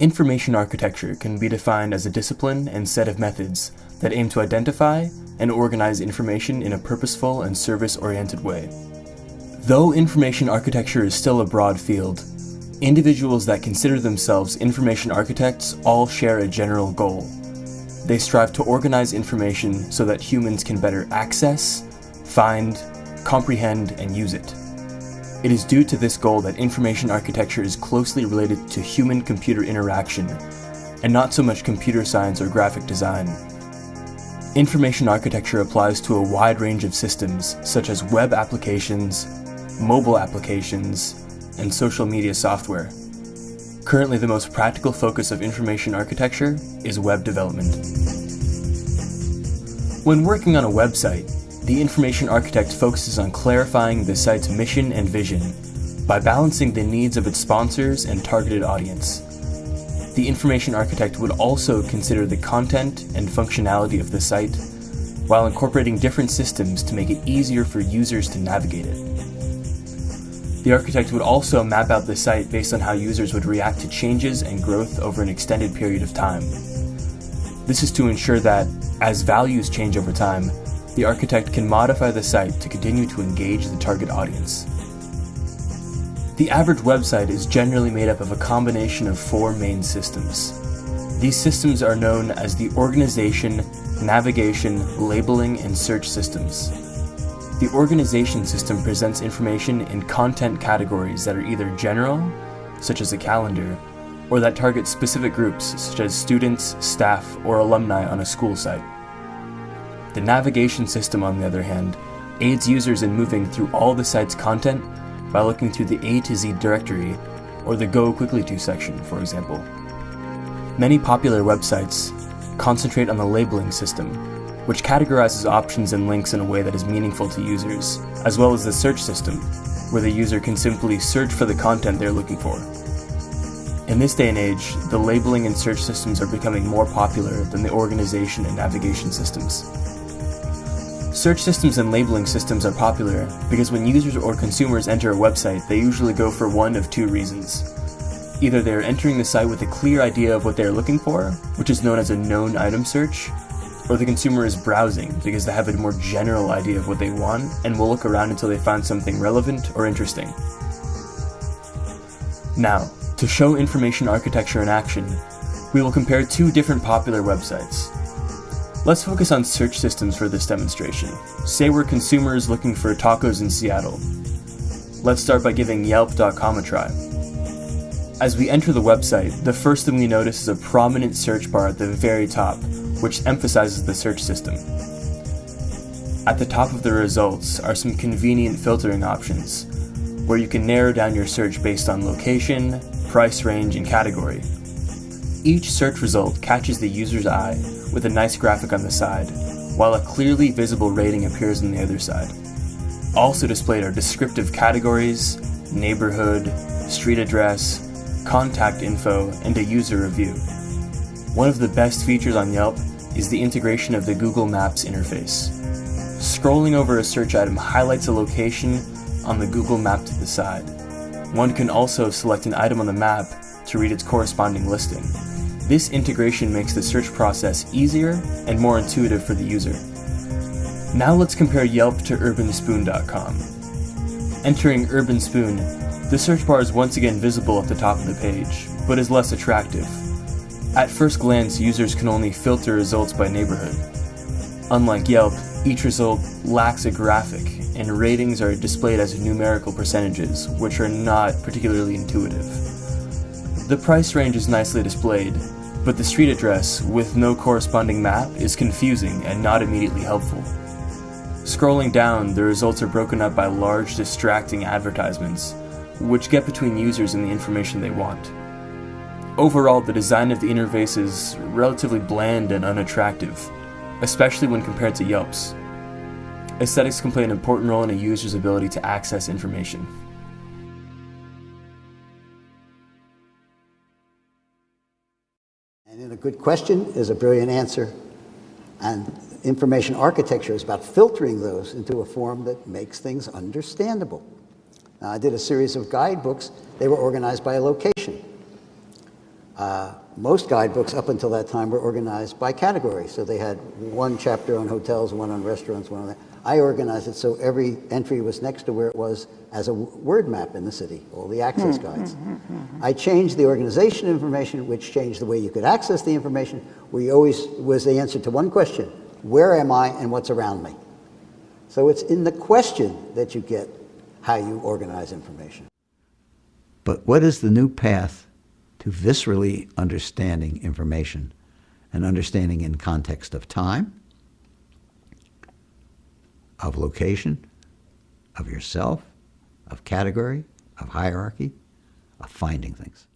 Information architecture can be defined as a discipline and set of methods that aim to identify and organize information in a purposeful and service-oriented way. Though information architecture is still a broad field, individuals that consider themselves information architects all share a general goal. They strive to organize information so that humans can better access, find, comprehend, and use it. It is due to this goal that information architecture is closely related to human-computer interaction, and not so much computer science or graphic design. Information architecture applies to a wide range of systems, such as web applications, mobile applications, and social media software. Currently, the most practical focus of information architecture is web development. When working on a website, the information architect focuses on clarifying the site's mission and vision by balancing the needs of its sponsors and targeted audience. The information architect would also consider the content and functionality of the site while incorporating different systems to make it easier for users to navigate it. The architect would also map out the site based on how users would react to changes and growth over an extended period of time. This is to ensure that, as values change over time, the architect can modify the site to continue to engage the target audience. The average website is generally made up of a combination of 4 main systems. These systems are known as the organization, navigation, labeling, and search systems. The organization system presents information in content categories that are either general, such as a calendar, or that target specific groups, such as students, staff, or alumni on a school site. The navigation system, on the other hand, aids users in moving through all the site's content by looking through the A to Z directory, or the Go Quickly To section, for example. Many popular websites concentrate on the labeling system, which categorizes options and links in a way that is meaningful to users, as well as the search system, where the user can simply search for the content they're looking for. In this day and age, the labeling and search systems are becoming more popular than the organization and navigation systems. Search systems and labeling systems are popular because when users or consumers enter a website, they usually go for one of 2 reasons. Either they are entering the site with a clear idea of what they are looking for, which is known as a known item search, or the consumer is browsing because they have a more general idea of what they want and will look around until they find something relevant or interesting. Now, to show information architecture in action, we will compare 2 different popular websites. Let's focus on search systems for this demonstration. Say we're consumers looking for tacos in Seattle. Let's start by giving Yelp.com a try. As we enter the website, the first thing we notice is a prominent search bar at the very top, which emphasizes the search system. At the top of the results are some convenient filtering options, where you can narrow down your search based on location, price range, and category. Each search result catches the user's eye with a nice graphic on the side, while a clearly visible rating appears on the other side. Also displayed are descriptive categories, neighborhood, street address, contact info, and a user review. One of the best features on Yelp is the integration of the Google Maps interface. Scrolling over a search item highlights a location on the Google map to the side. One can also select an item on the map to read its corresponding listing. This integration makes the search process easier and more intuitive for the user. Now let's compare Yelp to urbanspoon.com. Entering Urban Spoon, the search bar is once again visible at the top of the page, but is less attractive. At first glance, users can only filter results by neighborhood. Unlike Yelp, each result lacks a graphic, and ratings are displayed as numerical percentages, which are not particularly intuitive. The price range is nicely displayed, but the street address, with no corresponding map, is confusing and not immediately helpful. Scrolling down, the results are broken up by large, distracting advertisements, which get between users and the information they want. Overall, the design of the interface is relatively bland and unattractive, especially when compared to Yelp's. Aesthetics can play an important role in a user's ability to access information. And a good question is a brilliant answer. And information architecture is about filtering those into a form that makes things understandable. Now, I did a series of guidebooks. They were organized by a location. Most guidebooks up until that time were organized by category. So they had one chapter on hotels, one on restaurants, one on that. I organized it so every entry was next to where it was as a word map in the city, all the access guides. I changed the organization information, which changed the way you could access the information, where you always was the answer to one question: where am I and what's around me? So it's in the question that you get how you organize information. But what is the new path to viscerally understanding information and understanding in context of time, of location, of yourself, of category, of hierarchy, of finding things?